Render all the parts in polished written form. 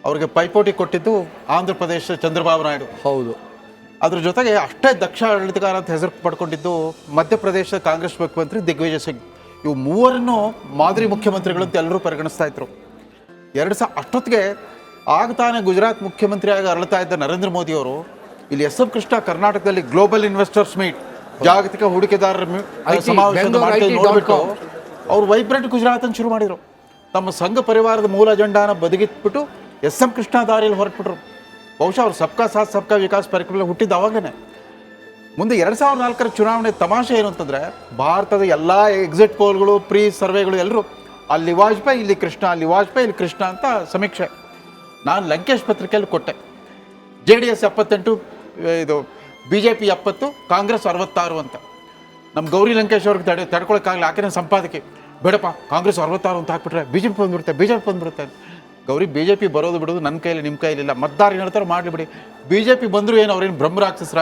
ಅವ್ರಿಗೆ ಪೈಪೋಟಿ ಕೊಟ್ಟಿದ್ದು ಆಂಧ್ರ ಪ್ರದೇಶ ಚಂದ್ರಬಾಬು ನಾಯ್ಡು. ಹೌದು. ಅದ್ರ ಜೊತೆಗೆ ಅಷ್ಟೇ ದಕ್ಷ ಆಡಳಿತಗಾರ ಅಂತ ಹೆಸರು ಪಡ್ಕೊಂಡಿದ್ದು ಮಧ್ಯಪ್ರದೇಶದ ಕಾಂಗ್ರೆಸ್ ಮುಖ್ಯಮಂತ್ರಿ ದಿಗ್ವಿಜಯ್ ಸಿಂಗ್. ಇವು ಮೂವರನ್ನು ಮಾದರಿ ಮುಖ್ಯಮಂತ್ರಿಗಳು ಅಂತ ಎಲ್ಲರೂ ಪರಿಗಣಿಸ್ತಾ ಇದ್ರು. ಅಷ್ಟೊತ್ತಿಗೆ ಆಗ ತಾನೇ ಗುಜರಾತ್ ಮುಖ್ಯಮಂತ್ರಿಯಾಗಿ ಅರಳ್ತಾ ಇದ್ದ ನರೇಂದ್ರ ಮೋದಿ ಅವರು ಇಲ್ಲಿ ಎಸ್ ಎಂ ಕೃಷ್ಣ ಕರ್ನಾಟಕದಲ್ಲಿ ಗ್ಲೋಬಲ್ ಇನ್ವೆಸ್ಟರ್ಸ್ ಮೀಟ್, ಜಾಗತಿಕ ಹೂಡಿಕೆದಾರರ ಸಮಾವೇಶ ನೋಡ್ಬಿಟ್ಟು ಅವ್ರು ವೈಬ್ರೆಂಟ್ ಗುಜರಾತ್ ಅಂತ ಶುರು ಮಾಡಿದರು. ತಮ್ಮ ಸಂಘ ಪರಿವಾರದ ಮೂಲ ಅಜೆಂಡಾನ ಬದಿಗಿಟ್ಬಿಟ್ಟು ಎಸ್ ಎಂ ಕೃಷ್ಣ ದಾರಿಯಲ್ಲಿ ಹೊರಟ್ಬಿಟ್ರು. ಬಹುಶಃ ಅವ್ರು ಸಬ್ಕಾ ಸಾಥ್ ಸಬ್ಕಾ ವಿಕಾಸ್ ಪರಿಕಲ್ಪನೆ ಹುಟ್ಟಿದ್ದು ಅವಾಗಲೇ. ಮುಂದೆ 2004 ಚುನಾವಣೆ ತಮಾಷೆ ಏನು ಅಂತಂದರೆ, ಭಾರತದ ಎಲ್ಲ ಎಕ್ಸಿಟ್ ಪೋಲ್ಗಳು, ಪ್ರೀ ಸರ್ವೆಗಳು ಎಲ್ಲರೂ ಅಲ್ಲಿ ವಾಜಪೇಯಿ ಇಲ್ಲಿ ಕೃಷ್ಣ, ಅಲ್ಲಿ ವಾಜಪೇಯಿ ಇಲ್ಲಿ ಕೃಷ್ಣ ಅಂತ ಸಮೀಕ್ಷೆ. ನಾನು ಲಂಕೇಶ್ ಪತ್ರಿಕೆಯಲ್ಲಿ ಕೊಟ್ಟೆ. JDS 78, ಇದು BJP 70, ಕಾಂಗ್ರೆಸ್ 66 ಅಂತ. ನಮ್ಮ ಗೌರಿ ಲಂಕೇಶ್ ಅವ್ರಿಗೆ ತಡ್ಕೊಳಕ್ಕಾಗಲಿ, ಆಕೆನೇ ಸಂಪಾದಕಿ. ಬೇಡಪ್ಪ ಕಾಂಗ್ರೆಸ್ 66 ಅಂತ ಹಾಕ್ಬಿಟ್ರೆ BJP ಬಂದ್ಬಿಡುತ್ತೆ. ಗೌರಿ BJP ಬರೋದು ಬಿಡೋದು ನನ್ನ ಕೈಯಲ್ಲಿ ನಿಮ್ಮ ಕೈಲಿಲ್ಲ, ಮತದಾರ ಹೇಳ್ತಾರೆ ಮಾಡಲಿ, BJP ಬಂದರೂ ಏನು ಅವ್ರೇನು ಬ್ರಹ್ಮರಾಕ್ಷಸರ,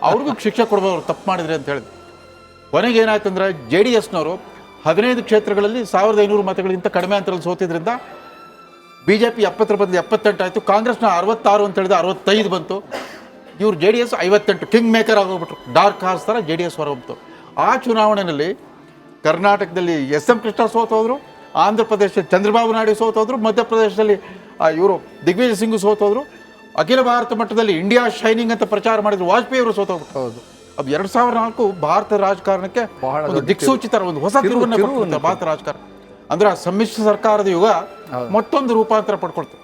ಅವ್ರಿಗೂ ಶಿಕ್ಷೆ ಕೊಡ್ಬೋದು ಅವ್ರು ತಪ್ಪು ಮಾಡಿದ್ರೆ ಅಂತ ಹೇಳಿದ್ರು. ಕೊನೆಗೆ ಏನಾಯ್ತು ಅಂದರೆ JDSನವರು 15 ಕ್ಷೇತ್ರಗಳಲ್ಲಿ 1500 ಮತಗಳಿಗಿಂತ ಕಡಿಮೆ ಅಂತರಲ್ಲಿ ಸೋತಿದ್ರಿಂದ BJP 70 ಬದಲು 78 ಆಯಿತು. ಕಾಂಗ್ರೆಸ್ನ 66 ಅಂತ ಹೇಳಿದ್ರೆ 65 ಬಂತು. ಇವ್ರು JDS 58 ಕಿಂಗ್ ಮೇಕರ್ ಆಗೋಗ್ಬಿಟ್ರು. ಡಾರ್ಕ್ ಹಾರ್ಸ್ ಥರ JDS ಹೊರಗೋಗ್ತು. ಆ ಚುನಾವಣೆಯಲ್ಲಿ ಕರ್ನಾಟಕದಲ್ಲಿ ಎಸ್ ಎಂ ಕೃಷ್ಣ ಸೋತೋದ್ರು, ಆಂಧ್ರ ಪ್ರದೇಶ ಚಂದ್ರಬಾಬು ನಾಯ್ಡು ಸೋತೋದ್ರು, ಮಧ್ಯಪ್ರದೇಶದಲ್ಲಿ ಇವರು ದಿಗ್ವಿಜಯ್ ಸಿಂಗ್ ಸೋತೋದ್ರು, ಅಖಿಲ ಭಾರತ ಮಟ್ಟದಲ್ಲಿ ಇಂಡಿಯಾ ಶೈನಿಂಗ್ ಅಂತ ಪ್ರಚಾರ ಮಾಡಿದ್ರು ವಾಜಪೇಯಿ ಅವರು ಸೋತೋಗ್ಬಿಟ್ಟು. ಹೌದು. ಅದು 2004 ಭಾರತ ರಾಜಕಾರಣಕ್ಕೆ ಒಂದು ದಿಕ್ಸೂಚಿತ, ಒಂದು ಹೊಸ ತಿರುವನ್ನು ಭಾರತ ರಾಜಕಾರಣ. ಅಂದ್ರೆ ಆ ಸಮ್ಮಿಶ್ರ ಸರ್ಕಾರದ ಯುಗ ಮತ್ತೊಂದು ರೂಪಾಂತರ ಪಡ್ಕೊಳ್ತು.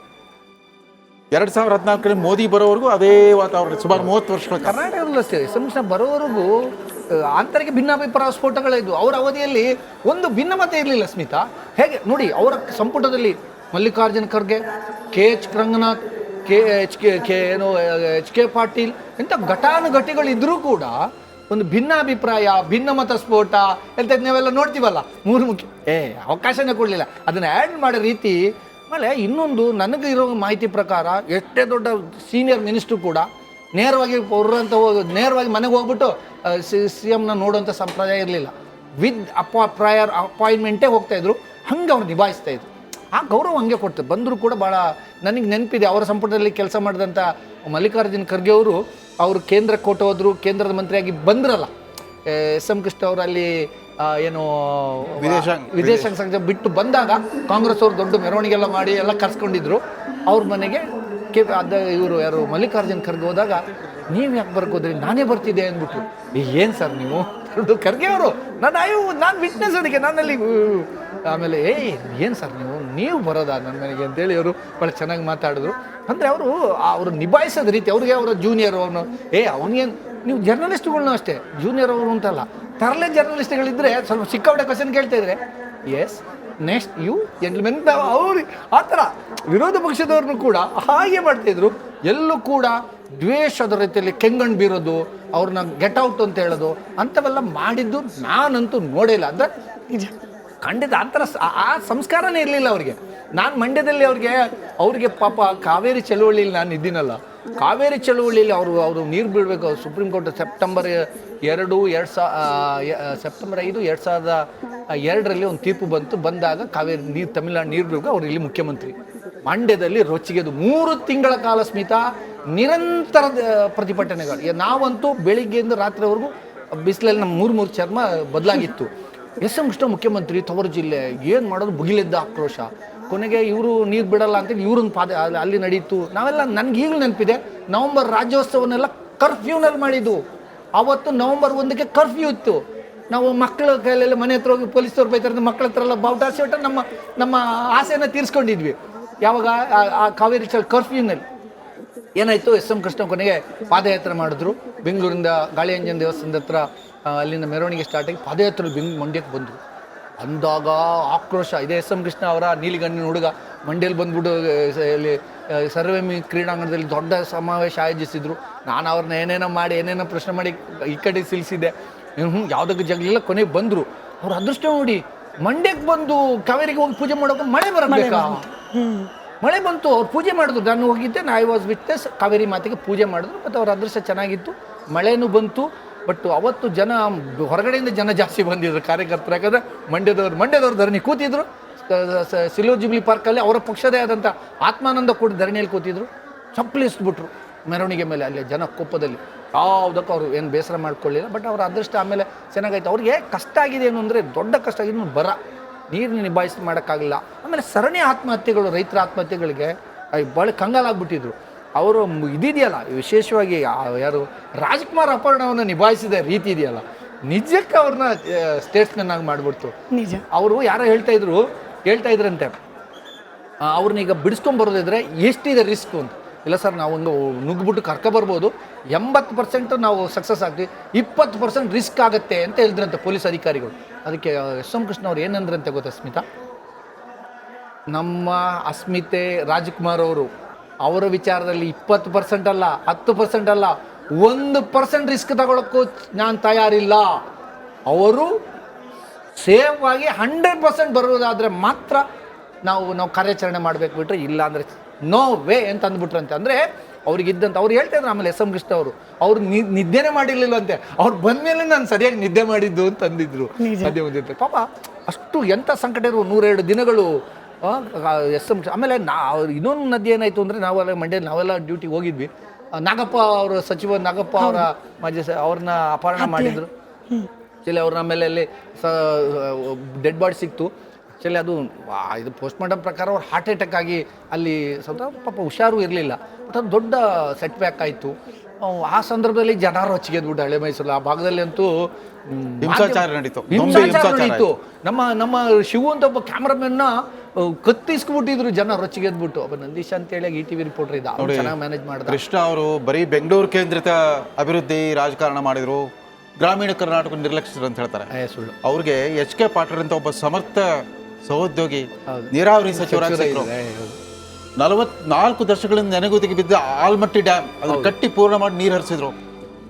2014 ಮೋದಿ ಬರೋವರೆಗೂ ಅದೇ ವಾತಾವರಣ, ಸುಮಾರು 30 ವರ್ಷಗಳ ಕರ್ನಾಟಕದಲ್ಲೂ ಅಷ್ಟೇ. ಸಮ್ಮಿಶ್ರ ಬರೋವರೆಗೂ ಆಂತರಿಕ ಭಿನ್ನಾಭಿಪ್ರಾಯ ಸ್ಫೋಟಗಳಿದ್ವು. ಅವರ ಅವಧಿಯಲ್ಲಿ ಒಂದು ಭಿನ್ನಮತ ಇರಲಿಲ್ಲ. ಸ್ಮಿತಾ ಹೇಗೆ ನೋಡಿ, ಅವರ ಸಂಪುಟದಲ್ಲಿ ಮಲ್ಲಿಕಾರ್ಜುನ ಖರ್ಗೆ, KH ರಂಗನಾಥ್, HK ಪಾಟೀಲ್ ಇಂಥ ಘಟಾನುಘಟಿಗಳಿದ್ರೂ ಕೂಡ ಒಂದು ಭಿನ್ನಾಭಿಪ್ರಾಯ, ಭಿನ್ನಮತ ಸ್ಫೋಟ ಅಂತ ನಾವೆಲ್ಲ ನೋಡ್ತೀವಲ್ಲ. ಮೂರು ಮುಖ್ಯ ಅವಕಾಶನೇ ಕೊಡಲಿಲ್ಲ, ಅದನ್ನು ಆ್ಯಡ್ ಮಾಡೋ ರೀತಿ. ಆಮೇಲೆ ಇನ್ನೊಂದು, ನನಗೆ ಇರೋ ಮಾಹಿತಿ ಪ್ರಕಾರ ಎಷ್ಟೇ ದೊಡ್ಡ ಸೀನಿಯರ್ ಮಿನಿಸ್ಟ್ರು ಕೂಡ ನೇರವಾಗಿ ನೇರವಾಗಿ ಮನೆಗೆ ಹೋಗ್ಬಿಟ್ಟು CMನ ನೋಡುವಂಥ ಸಂಪ್ರದಾಯ ಇರಲಿಲ್ಲ. ವಿತ್ ಪ್ರಯರ್ ಅಪಾಯಿಂಟ್ಮೆಂಟೇ ಹೋಗ್ತಾಯಿದ್ರು. ಹಂಗೆ ಅವ್ರು ನಿಭಾಯಿಸ್ತಾಯಿದ್ರು. ಆ ಗೌರವ ಹಂಗೆ ಕೊಡ್ತಾರೆ. ಬಂದರೂ ಕೂಡ ಭಾಳ ನನಗೆ ನೆನಪಿದೆ, ಅವರ ಸಂಪುಟದಲ್ಲಿ ಕೆಲಸ ಮಾಡಿದಂಥ ಮಲ್ಲಿಕಾರ್ಜುನ ಖರ್ಗೆ ಅವರು ಕೇಂದ್ರಕ್ಕೆ ಕೊಟ್ಟು ಹೋದರು. ಕೇಂದ್ರದ ಮಂತ್ರಿಯಾಗಿ ಬಂದ್ರಲ್ಲ, ಎಸ್ ಎಂ ಕೃಷ್ಣ ಅವರು ಅಲ್ಲಿ ಏನು ವಿದೇಶಾಂಗ ಸಂಘ ಬಿಟ್ಟು ಬಂದಾಗ ಕಾಂಗ್ರೆಸ್ ಅವರು ದೊಡ್ಡ ಮೆರವಣಿಗೆಲ್ಲ ಮಾಡಿ ಎಲ್ಲ ಕರ್ಸ್ಕೊಂಡಿದ್ರು. ಅವ್ರ ಮನೆಗೆ ಇವರು ಯಾರು ಮಲ್ಲಿಕಾರ್ಜುನ ಖರ್ಗೆ ಹೋದಾಗ, ನೀವು ಯಾಕೆ ಬರ್ಕೋದ್ರಿ, ನಾನೇ ಬರ್ತಿದ್ದೆ ಅಂದ್ಬಿಟ್ರು. ಏನು ಸರ್ ನೀವು ಖರ್ಗೆ ಅವರು, ನಾನು ವಿಟ್ನೆಸ್ ಅದಕ್ಕೆ, ನಾನಲ್ಲಿ ಆಮೇಲೆ ಏನು ಸರ್ ನೀವು ಬರೋದಾ ನನ್ನ ಮನೆಗೆ ಅಂತೇಳಿ ಅವರು ಭಾಳ ಚೆನ್ನಾಗಿ ಮಾತಾಡಿದ್ರು. ಅಂದರೆ ಅವರು ನಿಭಾಯಿಸೋದ ರೀತಿ, ಅವ್ರಿಗೆ ಅವರ ಜೂನಿಯರ್ ಅವನು ಅವನಿಗೇನು, ನೀವು ಜರ್ನಲಿಸ್ಟ್ಗಳ್ನೂ ಅಷ್ಟೇ ಜೂನಿಯರ್ ಅವರು ಅಂತಲ್ಲ, ತರಲೆ ಜರ್ನಲಿಸ್ಟ್ಗಳಿದ್ದರೆ ಸ್ವಲ್ಪ ಸಿಕ್ಕಾಪಟ್ಟೆ ಕ್ವಶನ್ ಕೇಳ್ತಾ ಇದ್ರೆ ಎಸ್ ನೆಕ್ಸ್ಟ್ ಯು ಜೆಂಟ್ಲ್ಮೆನ್ ಅವ್ರು ಆ ಥರ ವಿರೋಧ ಪಕ್ಷದವ್ರನ್ನೂ ಕೂಡ ಹಾಗೆ ಮಾಡ್ತಾಯಿದ್ರು. ಎಲ್ಲೂ ಕೂಡ ದ್ವೇಷದ ರೀತಿಯಲ್ಲಿ ಕೆಂಗಣ್ಣು ಬೀರೋದು, ಅವ್ರನ್ನ ಗೆಟ್ ಔಟ್ ಅಂತ ಹೇಳೋದು ಅಂಥವೆಲ್ಲ ಮಾಡಿದ್ದು ನಾನಂತೂ ನೋಡೇ ಇಲ್ಲ. ಅಂದರೆ ಖಂಡಿತ ಆ ಥರ ಆ ಸಂಸ್ಕಾರನೇ ಇರಲಿಲ್ಲ ಅವ್ರಿಗೆ. ನಾನು ಮಂಡ್ಯದಲ್ಲಿ ಅವ್ರಿಗೆ ಪಾಪ ಕಾವೇರಿ ಚಳುವಳಿಯಲ್ಲಿ ನಾನು ಇದ್ದೀನಲ್ಲ, ಕಾವೇರಿ ಚಳುವಳಿಯಲ್ಲಿ ಅವರು ನೀರು ಬಿಡಬೇಕು. ಸುಪ್ರೀಂ ಕೋರ್ಟ್ ಸೆಪ್ಟೆಂಬರ್ 5, 2002 ಒಂದು ತೀರ್ಪು ಬಂದಾಗ ಕಾವೇರಿ ನೀರು ತಮಿಳುನಾಡು ನೀರು ಬಿಡಬೇಕು. ಅವ್ರು ಇಲ್ಲಿ ಮುಖ್ಯಮಂತ್ರಿ. ಮಂಡ್ಯದಲ್ಲಿ ರೊಚ್ಚಿಗೆದು 3 ತಿಂಗಳ ಕಾಲ ಸ್ಮಿತಾ ನಿರಂತರ ಪ್ರತಿಭಟನೆಗಳು. ನಾವಂತೂ ಬೆಳಿಗ್ಗೆಯಿಂದ ರಾತ್ರಿವರೆಗೂ ಬಿಸಿಲಲ್ಲಿ ನಮ್ಮ 3 ಚರ್ಮ ಬದಲಾಗಿತ್ತು. ಎಸ್ ಎಂ ಕೃಷ್ಣ ಮುಖ್ಯಮಂತ್ರಿ, ತವರು ಜಿಲ್ಲೆ, ಏನು ಮಾಡೋದು, ಭುಗಿಲೆದ್ದ ಆಕ್ರೋಶ. ಕೊನೆಗೆ ಇವರು ನೀರು ಬಿಡಲ್ಲ ಅಂತೇಳಿ ಇವ್ರನ್ನ ಅಲ್ಲಿ ನಡೀತು. ನಾವೆಲ್ಲ ನನಗೆ ಈಗಲೂ ನೆನಪಿದೆ, ನವಂಬರ್ ರಾಜ್ಯೋತ್ಸವನ್ನೆಲ್ಲ ಕರ್ಫ್ಯೂನಲ್ಲಿ ಮಾಡಿದ್ದು. ಆವತ್ತು ನವಂಬರ್ 1ಕ್ಕೆ ಕರ್ಫ್ಯೂ ಇತ್ತು. ನಾವು ಮಕ್ಕಳ ಕೈಲೆಲ್ಲ ಮನೆ ಹತ್ರ ಹೋಗಿ ಪೊಲೀಸವ್ರು ಬೈತಾರೆ, ಮಕ್ಕಳ ಹತ್ರ ಎಲ್ಲ ಬಾವುಟಾಸಿ ಒಟ್ಟು ನಮ್ಮ ಆಸೆಯನ್ನು ತೀರಿಸ್ಕೊಂಡಿದ್ವಿ. ಯಾವಾಗ ಆ ಕಾವೇರಿ ಕರ್ಫ್ಯೂನಲ್ಲಿ ಏನಾಯಿತು, ಎಸ್ ಎಂ ಕೃಷ್ಣ ಕೊನೆಗೆ ಪಾದಯಾತ್ರೆ ಮಾಡಿದ್ರು. ಬೆಂಗಳೂರಿಂದ ಗಾಳಿಯಂಜನ್ ದೇವಸ್ಥಾನದ ಹತ್ರ ಅಲ್ಲಿಂದ ಮೆರವಣಿಗೆ ಸ್ಟಾರ್ಟ್ ಆಗಿ ಪಾದಯಾತ್ರೆ ಮಂಡ್ಯಕ್ಕೆ ಬಂದರು. ಅಂದಾಗ ಆಕ್ರೋಶ ಇದೆ. ಎಸ್ ಎಂ ಕೃಷ್ಣ ಅವರ ನೀಲಿಗಣ್ಣಿನ ಹುಡುಗ ಮಂಡ್ಯಲ್ಲಿ ಬಂದ್ಬಿಟ್ಟು ಇಲ್ಲಿ ಸರ್ವೇಮಿ ಕ್ರೀಡಾಂಗಣದಲ್ಲಿ ದೊಡ್ಡ ಸಮಾವೇಶ ಆಯೋಜಿಸಿದ್ರು. ನಾನು ಅವ್ರನ್ನ ಏನೇನೋ ಪ್ರಶ್ನೆ ಮಾಡಿ ಈ ಕಡೆ ಸಿಲಿಸಿದ್ದೆ. ಯಾವುದಕ್ಕೆ ಜಗಲಿಲ್ಲ. ಕೊನೆಗೆ ಬಂದರು. ಅವ್ರ ಅದೃಷ್ಟ ನೋಡಿ, ಮಂಡ್ಯಕ್ಕೆ ಬಂದು ಕಾವೇರಿಗೆ ಹೋಗಿ ಪೂಜೆ ಮಾಡೋಕೆ ಮಳೆ ಬರಬೇಕಾ, ಮಳೆ ಬಂತು. ಅವ್ರು ಪೂಜೆ ಮಾಡಿದ್ರು. ನಾನು ಹೋಗಿದ್ದೆ, ಐ ವಾಸ್ ವಿಟ್ನೆಸ್. ಕಾವೇರಿ ಮಾತೆಗೆ ಪೂಜೆ ಮಾಡಿದ್ರು. ಮತ್ತು ಅವ್ರ ಅದೃಷ್ಟ ಚೆನ್ನಾಗಿತ್ತು, ಮಳೆನೂ ಬಂತು. ಬಟ್ ಅವತ್ತು ಹೊರಗಡೆಯಿಂದ ಜನ ಜಾಸ್ತಿ ಬಂದಿದ್ರು ಕಾರ್ಯಕರ್ತರು. ಯಾಕಂದರೆ ಮಂಡ್ಯದವ್ರು ಧರಣಿ ಕೂತಿದ್ರು. ಸಿಲ್ವರ್ ಜುಬ್ಲಿ ಪಾರ್ಕಲ್ಲಿ ಅವರ ಪಕ್ಷದೇ ಆದಂಥ ಆತ್ಮಾನಂದ ಕೂಡ ಧರಣಿಯಲ್ಲಿ ಕೂತಿದ್ರು, ಚಪ್ಪಲಿಸ್ಬಿಟ್ರು ಮೆರವಣಿಗೆ ಮೇಲೆ. ಅಲ್ಲಿ ಜನ ಕೋಪದಲ್ಲಿ ಯಾವುದಕ್ಕೂ ಅವರು ಏನು ಬೇಸರ ಮಾಡ್ಕೊಳ್ಳಿಲ್ಲ. ಬಟ್ ಅವರ ಅದೃಷ್ಟ ಆಮೇಲೆ ಚೆನ್ನಾಗಾಯ್ತು. ಅವ್ರಿಗೆ ಕಷ್ಟ ಆಗಿದೆ ಏನು ಅಂದರೆ, ದೊಡ್ಡ ಕಷ್ಟ ಆಗಿದೆ ಬರ, ನೀರು ನಿಭಾಯಿಸಿ ಮಾಡೋಕ್ಕಾಗಲಿಲ್ಲ. ಆಮೇಲೆ ಸರಣಿ ಆತ್ಮಹತ್ಯೆಗಳು, ರೈತರ ಆತ್ಮಹತ್ಯೆಗಳಿಗೆ ಭಾಳ ಕಂಗಾಲಾಗ್ಬಿಟ್ಟಿದ್ರು. ಅವರು ಇದಿದೆಯಲ್ಲ, ವಿಶೇಷವಾಗಿ ಯಾರು ರಾಜ್ಕುಮಾರ್ ಅಪಹರಣವನ್ನು ನಿಭಾಯಿಸಿದ ರೀತಿ ಇದೆಯಲ್ಲ, ನಿಜಕ್ಕೆ ಅವ್ರನ್ನ ಸ್ಟೇಟ್ಸ್ಮನ್ ಆಗಿ ಮಾಡಿಬಿಡ್ತು. ನಿಜ. ಅವರು ಯಾರೋ ಹೇಳ್ತಾ ಇದ್ರಂತೆ ಅವ್ರನ್ನೀಗ ಬಿಡಿಸ್ಕೊಂಬರೋದಿದ್ರೆ ಎಷ್ಟಿದೆ ರಿಸ್ಕ್ ಅಂತ. ಇಲ್ಲ ಸರ್, ನಾವು ಒಂದು ನುಗ್ಗಿಬಿಟ್ಟು ಕರ್ಕೊಬರ್ಬೋದು, 80% ನಾವು ಸಕ್ಸಸ್ ಆಗ್ತೀವಿ, 20% ರಿಸ್ಕ್ ಆಗುತ್ತೆ ಅಂತ ಹೇಳಿದ್ರಂತೆ ಪೊಲೀಸ್ ಅಧಿಕಾರಿಗಳು. ಅದಕ್ಕೆ ಎಸ್ ಎಂ ಕೃಷ್ಣ ಅವ್ರು ಏನಂದ್ರಂತೆ ಗೊತ್ತಾ ಸ್ಮಿತಾ? ನಮ್ಮ ಅಸ್ಮಿತೆ ರಾಜ್ಕುಮಾರ್ ಅವರ ವಿಚಾರದಲ್ಲಿ 20% ಅಲ್ಲ, 10% ಅಲ್ಲ, 1% ರಿಸ್ಕ್ ತಗೊಳ್ಳೋಕ್ಕೂ ನಾನು ತಯಾರಿಲ್ಲ. ಅವರು ಸೇಫ್ ಆಗಿ 100% ಬರೋದಾದರೆ ಮಾತ್ರ ನಾವು ಕಾರ್ಯಾಚರಣೆ ಮಾಡಬೇಕು, ಬಿಟ್ಟರೆ ಇಲ್ಲ ಅಂದರೆ ನೋ ವೇ ಅಂತ ಅಂದ್ಬಿಟ್ರಂತೆ. ಅಂದರೆ ಅವ್ರಿಗಿದ್ದಂತ ಅವ್ರು ಹೇಳ್ತಾ ಇದ್ರು. ಆಮೇಲೆ ಎಸ್ ಎಂ ಕೃಷ್ಣ ಅವರು ನಿದ್ದೆನೇ ಮಾಡಿರ್ಲಿಲ್ಲಂತೆ. ಅವ್ರು ಬಂದಮೇಲೆ ನಾನು ಸರಿಯಾಗಿ ನಿದ್ದೆ ಮಾಡಿದ್ದು ಅಂತ ಅಂದಿದ್ರು. ಅದೇ ಒಂದಿತ್ತು ಪಾಪ, ಅಷ್ಟು ಎಂಥ ಸಂಕಟ ಇರುವ 102 ದಿನಗಳು ಎಸ್ ಎಂ. ಆಮೇಲೆ ಇನ್ನೊಂದು ನದಿ ಏನಾಯಿತು ಅಂದರೆ, ನಾವೆಲ್ಲ ಡ್ಯೂಟಿಗೆ ಹೋಗಿದ್ವಿ. ನಾಗಪ್ಪ ಅವರು ಸಚಿವ ನಾಗಪ್ಪ ಅವರ ಅವ್ರನ್ನ ಅಪಹರಣ ಮಾಡಿದ್ರು. ಆ್ಯಕ್ಚುಲಿ ಅವ್ರನ್ನ ಆಮೇಲೆ ಅಲ್ಲಿ ಡೆಡ್ ಬಾಡಿ ಸಿಕ್ತು. ಆ್ಯಕ್ಚುಲಿ ಅದು ಇದು ಪೋಸ್ಟ್ ಮಾರ್ಟಮ್ ಪ್ರಕಾರ ಅವ್ರು ಹಾರ್ಟ್ ಅಟ್ಯಾಕ್ ಆಗಿ ಅಲ್ಲಿ ಸ್ವಲ್ಪ ಪಾಪ ಹುಷಾರು ಇರಲಿಲ್ಲ. ಬಟ್ ಅದು ದೊಡ್ಡ ಸೆಟ್ ಬ್ಯಾಕ್ ಆಯಿತು. ಆ ಸಂದರ್ಭದಲ್ಲಿ ಜನ ರೊಚ್ಚಿಗೆದ್ಬಿಟ್ಟು ಹಳೆ ಮೈಸೂರು ಆ ಭಾಗದಲ್ಲಿ ಅಂತೂ ಹಿಂಸಾಚಾರ ನಡೀತು. ನಮ್ಮ ಶಿವು ಅಂತ ಒಬ್ಬ ಕ್ಯಾಮ್ರಾಮನ್ನ ಕತ್ತಿಸ್ಬಿಟ್ಟಿದ್ರು ಜನ ರೊಚ್ಚಿಗೆದ್ಬಿಟ್ಟು. ಒಬ್ಬ ನಂದೀಶ್ ಅಂತೇಳಿ ETV ರಿಪೋರ್ಟರ್ ಇದ್ದ, ಅವ್ರು ಚೆನ್ನಾಗಿ ಮ್ಯಾನೇಜ್ ಮಾಡಿದ. ಕೃಷ್ಣ ಅವರು ಬರೀ ಬೆಂಗಳೂರು ಕೇಂದ್ರಿತ ಅಭಿವೃದ್ಧಿ ರಾಜಕಾರಣ ಮಾಡಿದ್ರು, ಗ್ರಾಮೀಣ ಕರ್ನಾಟಕ ನಿರ್ಲಕ್ಷಿಸಿದ್ರು ಅಂತ ಹೇಳ್ತಾರೆ. ಸುಳ್ಳು. ಅವ್ರಿಗೆ HK ಪಾಟೀಲ್ ಅಂತ ಒಬ್ಬ ಸಮರ್ಥ ಸಹೋದ್ಯೋಗಿ ನೀರಾವರಿ ಸಚಿವರಾಗಿದ್ರು. 44 ದಶಕಗಳಿಂದ ನೆನೆಗುದಿಗೆ ಬಿದ್ದ ಆಲ್ಮಟ್ಟಿ ಡ್ಯಾಮ್ ಅದನ್ನು ಕಟ್ಟಿ ಪೂರ್ಣ ಮಾಡಿ ನೀರು ಹರಿಸಿದ್ರು.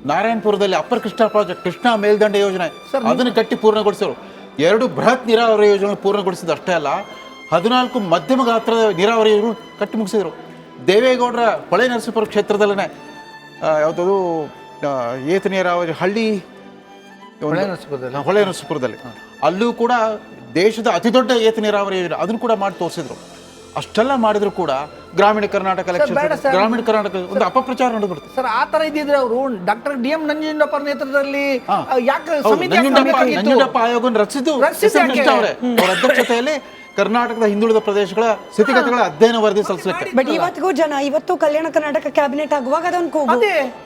ನಾರಾಯಣಪುರದಲ್ಲಿ ಅಪ್ಪರ್ ಕೃಷ್ಣಾ ಪ್ರಾಜೆಕ್ಟ್, ಕೃಷ್ಣಾ ಮೇಲ್ದಂಡೆ ಯೋಜನೆ, ಅದನ್ನು ಕಟ್ಟಿ ಪೂರ್ಣಗೊಳಿಸಿದ್ರು. 2 ಬೃಹತ್ ನೀರಾವರಿ ಯೋಜನೆ ಪೂರ್ಣಗೊಳಿಸಿದ ಅಷ್ಟೇ ಅಲ್ಲ, 14 ಮಧ್ಯಮ ಗಾತ್ರದ ನೀರಾವರಿ ಯೋಜನೆ ಕಟ್ಟಿ ಮುಗಿಸಿದ್ರು. ದೇವೇಗೌಡರ ಹೊಳೆ ನರಸೀಪುರ ಕ್ಷೇತ್ರದಲ್ಲೇ ಯಾವುದದು ಏತ ನೀರಾವರಿ ಹಳ್ಳಿ, ಹೊಳೆ ನರಸೀಪುರದಲ್ಲಿ ಅಲ್ಲೂ ಕೂಡ ದೇಶದ ಅತಿ ದೊಡ್ಡ ಏತ ನೀರಾವರಿ ಯೋಜನೆ, ಅದನ್ನು ಕೂಡ ಮಾಡಿ ತೋರಿಸಿದ್ರು. ಅಷ್ಟೆಲ್ಲ ಮಾಡಿದ್ರು ಕೂಡ ಗ್ರಾಮೀಣ ಕರ್ನಾಟಕ ಗ್ರಾಮೀಣ ಕರ್ನಾಟಕ ಒಂದು ಅಪಪ್ರಚಾರ ನಡೆದ್ಬಿಡ್ತು ಸರ್. ಆ ತರ ಇದ್ದಿದ್ರೆ ಅವರು ಡಾಕ್ಟರ್ DM ನಂಜುಂಡಪ್ಪ ನೇತೃತ್ವದಲ್ಲಿ ಯಾಕೆ ನಂಜುಂಡಪ್ಪ ಆಯೋಗವನ್ನು ರಚಿಸಿದ್ದು ಅವರ ಅಧ್ಯಕ್ಷತೆಯಲ್ಲಿ ಕರ್ನಾಟಕದ ಹಿಂದುಳಿದ ಪ್ರದೇಶಗಳ ಸ್ಥಿತಿಗತಿಗಳ ಅಧ್ಯಯನ ವರದಿ ಸಲ್ಲಿಸಲಿಕ್ಕೆ. ಬಟ್ ಇವತ್ತು ಕಲ್ಯಾಣ ಕರ್ನಾಟಕ ಕ್ಯಾಬಿನೆಟ್ ಆಗುವಾಗ ಅದೊಂದು ಕೂಗು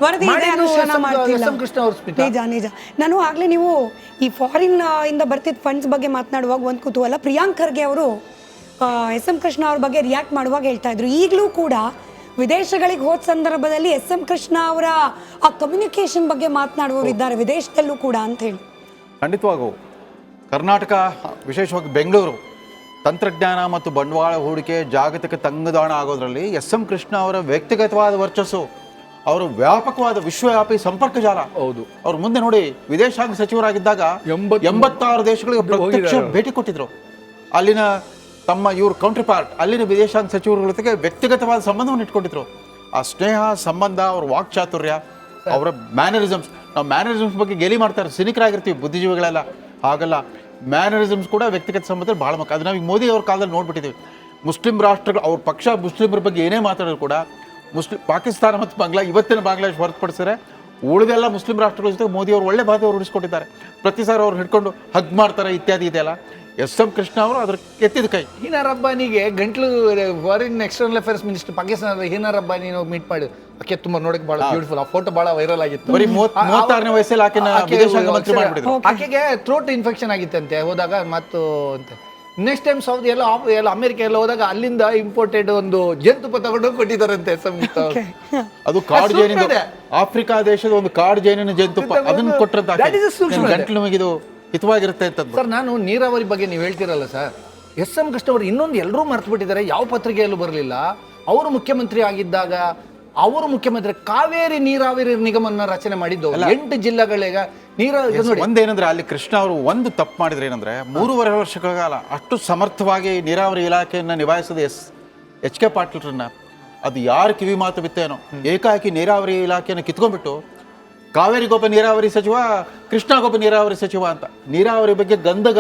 ವರದಿ ಇದೆ, ಅನುಷ್ಠಾನ ಮಾಡ್ತಿಲ್ಲ. ನಿಜ ನಿಜ. ನಾನು ಆಗ್ಲೇ ನೀವು ಈ ಫಾರಿನ್ ಇಂದ ಬರ್ತಿದ್ದ ಫಂಡ್ಸ್ ಬಗ್ಗೆ ಮಾತನಾಡುವಾಗ ಒಂದು ಕುತೂಹಲ, ಪ್ರಿಯಾಂಕ್ ಖರ್ಗೆ ಅವರು ಎಸ್ ಎಂ ಕೃಷ್ಣ ಅವ್ರ ಬಗ್ಗೆ ರಿಯಾಕ್ಟ್ ಮಾಡುವಾಗ ಹೇಳ್ತಾ ಇದ್ರು, ಈಗಲೂ ಕೂಡ ವಿದೇಶಗಳಿಗೆ ಹೋದ ಸಂದರ್ಭದಲ್ಲಿ ಎಸ್ ಎಂ ಕೃಷ್ಣ ಅವರ ಆ ಕಮ್ಯುನಿಕೇಶನ್ ಬಗ್ಗೆ ಮಾತನಾಡುವವರು ಇದ್ದಾರೆ ವಿದೇಶದಲ್ಲೂ ಕೂಡ ಅಂತ ಹೇಳಿ. ಖಂಡಿತವಾಗೂ ಕರ್ನಾಟಕ, ವಿಶೇಷವಾಗಿ ಬೆಂಗಳೂರು ತಂತ್ರಜ್ಞಾನ ಮತ್ತು ಬಂಡವಾಳ ಹೂಡಿಕೆ ಜಾಗತಿಕ ತಂಗುದಾಣ ಆಗೋದ್ರಲ್ಲಿ ಎಸ್ ಎಂ ಕೃಷ್ಣ ಅವರ ವ್ಯಕ್ತಿಗತವಾದ ವರ್ಚಸ್ಸು, ಅವರು ವ್ಯಾಪಕವಾದ ವಿಶ್ವವ್ಯಾಪಿ ಸಂಪರ್ಕ ಜಾಲ. ಹೌದು. ಅವ್ರು ಮುಂದೆ ನೋಡಿ ವಿದೇಶಾಂಗ ಸಚಿವರಾಗಿದ್ದಾಗ 86 ದೇಶಗಳಿಗೆ ಪ್ರತ್ಯಕ್ಷ ಭೇಟಿ ಕೊಟ್ಟಿದ್ರು. ಅಲ್ಲಿನ ತಮ್ಮ ಇವ್ರ ಕೌಂಟರ್ ಪಾರ್ಟ್ ಅಲ್ಲಿನ ವಿದೇಶಾಂಗ ಸಚಿವರ ಜೊತೆಗೆ ವ್ಯಕ್ತಿಗತವಾದ ಸಂಬಂಧವನ್ನು ಇಟ್ಕೊಂಡಿದ್ರು. ಆ ಸ್ನೇಹ ಸಂಬಂಧ, ಅವ್ರ ವಾಕ್ಚಾತುರ್ಯ, ಅವರ ಮ್ಯಾನರಿಸಮ್ಸ್. ನಾವು ಮ್ಯಾನರಿಸಮ್ಸ್ ಬಗ್ಗೆ ಗೇಲಿ ಮಾಡ್ತಾರೆ, ಸಿನಿಕರಾಗಿರ್ತೀವಿ ಬುದ್ಧಿಜೀವಿಗಳೆಲ್ಲ. ಹಾಗಲ್ಲ, ಮ್ಯಾನರಿಸಮ್ಸ್ ಕೂಡ ವ್ಯಕ್ತಿಗತ ಸಂಬಂಧ ಭಾಳ ಮುಖ್ಯ. ಅದು ನಾವು ಮೋದಿ ಅವ್ರ ಕಾಲದಲ್ಲಿ ನೋಡ್ಬಿಟ್ಟಿದ್ದೀವಿ. ಮುಸ್ಲಿಂ ರಾಷ್ಟ್ರಗಳು, ಅವ್ರ ಪಕ್ಷ ಮುಸ್ಲಿಮರ ಬಗ್ಗೆ ಏನೇ ಮಾತಾಡೋರು ಕೂಡ ಪಾಕಿಸ್ತಾನ ಮತ್ತು ಇವತ್ತಿನ ಬಾಂಗ್ಲಾದೇಶ ಹೊರತುಪಡಿಸಿದ್ರೆ ಉಳಿದೆಲ್ಲ ಮುಸ್ಲಿಂ ರಾಷ್ಟ್ರಗಳ ಜೊತೆ ಮೋದಿ ಅವರು ಒಳ್ಳೆ ಬಾಧೆ ರೂಢಿಸ್ಕೊಟ್ಟಿದ್ದಾರೆ. ಪ್ರತಿ ಸಾರಿ ಅವ್ರು ಹಿಡ್ಕೊಂಡು ಹಗ್ ಮಾಡ್ತಾರೆ ಇತ್ಯಾದಿ ಇದೆಯಲ್ಲ. ಎಸ್ ಎಂ ಕೃಷ್ಣ ಅವರು ಅದ್ರ ಎತ್ತಿದ ಕೈ. ಹೀನಾ ರಬ್ಬಾನಿಗೆ ಗಂಟ್ಲು ಫಾರಿನ್ ಎಕ್ಸ್ಟರ್ನಲ್ ಅಫೇರ್ಸ್ ಮಿನಿಸ್ಟರ್ ಪಾಕಿಸ್ತಾನದ ಹೀನಾ ರಬ್ಬಾನಿ ನಾವು ಮೀಟ್ ಮಾಡಿದ್ರು. ಆಕೆ ತುಂಬಾ ನೋಡಕ್ಕೆ ಬಹಳ ಬ್ಯೂಟಿಫುಲ್. ಆ ಫೋಟೋ ಬಹಳ ವೈರಲ್ ಆಗಿತ್ತು. 36ನೇ ವಯಸ್ಸಲ್ಲಿ ಆಕೆನ ವಿದೇಶಾಂಗ ಮಂತ್ರಿ ಮಾಡಿಬಿಟ್ಟಿದ್ರು. ಆಕೆಗೆ ಥ್ರೋಟ್ ಇನ್ಫೆಕ್ಷನ್ ಆಗಿತ್ತಂತೆ ಹೋದಾಗ. ಮತ್ತು ಅಂತ ನೆಕ್ಸ್ಟ್ ಟೈಮ್ ಸೌದಿ ಎಲ್ಲ ಅಮೆರಿಕ ಎಲ್ಲ ಹೋದಾಗ ಅಲ್ಲಿಂದ ಇಂಪೋರ್ಟೆಡ್ ಒಂದು ಜೇನುತುಪ್ಪ ತಗೊಂಡು ಕೊಟ್ಟಿದ್ದಾರಂತೆ. ಅದು ಕಾಡು ಜೇನಿನ, ಆಫ್ರಿಕಾ ದೇಶದ ಒಂದು ಕಾಡು ಜೇನಿನ ಜೇನುತುಪ್ಪ, ಅದನ್ನು ಕೊಟ್ಟರಂತ ಗಂಟ್ಲು ನಮಗಿದು ಹಿತವಾಗಿರುತ್ತೆ ಅಂತ. ಸರ್, ನಾನು ನೀರಾವರಿ ಬಗ್ಗೆ ನೀವು ಹೇಳ್ತಿರಲ್ಲ ಸರ್, ಎಸ್ ಎಂ ಕೃಷ್ಣ ಅವರು ಇನ್ನೊಂದು ಎಲ್ಲರೂ ಮರ್ತು ಬಿಟ್ಟಿದ್ದಾರೆ, ಯಾವ ಪತ್ರಿಕೆಯಲ್ಲೂ ಬರಲಿಲ್ಲ. ಅವರು ಮುಖ್ಯಮಂತ್ರಿ ಆಗಿದ್ದಾಗ ಕಾವೇರಿ ನೀರಾವರಿ ನಿಗಮನ ರಚನೆ ಮಾಡಿದ್ದು 8 ಜಿಲ್ಲೆಗಳಿಗೆ ಒಂದೇನಂದ್ರೆ, ಅಲ್ಲಿ ಕೃಷ್ಣ ಅವರು ಒಂದು ತಪ್ಪು ಮಾಡಿದ್ರೆ ಏನಂದ್ರೆ, 3.5 ವರ್ಷಗಳ ಕಾಲ ಅಷ್ಟು ಸಮರ್ಥವಾಗಿ ನೀರಾವರಿ ಇಲಾಖೆಯನ್ನ ನಿಭಾಯಿಸಿದ HK ಪಾಟೀಲ್ರನ್ನ ಅದು ಯಾರು ಕಿವಿ ಮಾತು ಬಿತ್ತೇನೋ, ಏಕಾಏಕಿ ನೀರಾವರಿ ಇಲಾಖೆಯನ್ನು ಕಿತ್ಕೊಂಡ್ಬಿಟ್ಟು ಕಾವೇರಿಗೊಬ್ಬ ನೀರಾವರಿ ಸಚಿವ, ಕೃಷ್ಣಗೊಬ್ಬ ನೀರಾವರಿ ಸಚಿವ ಅಂತ ನೀರಾವರಿ ಬಗ್ಗೆ ಗಂಧ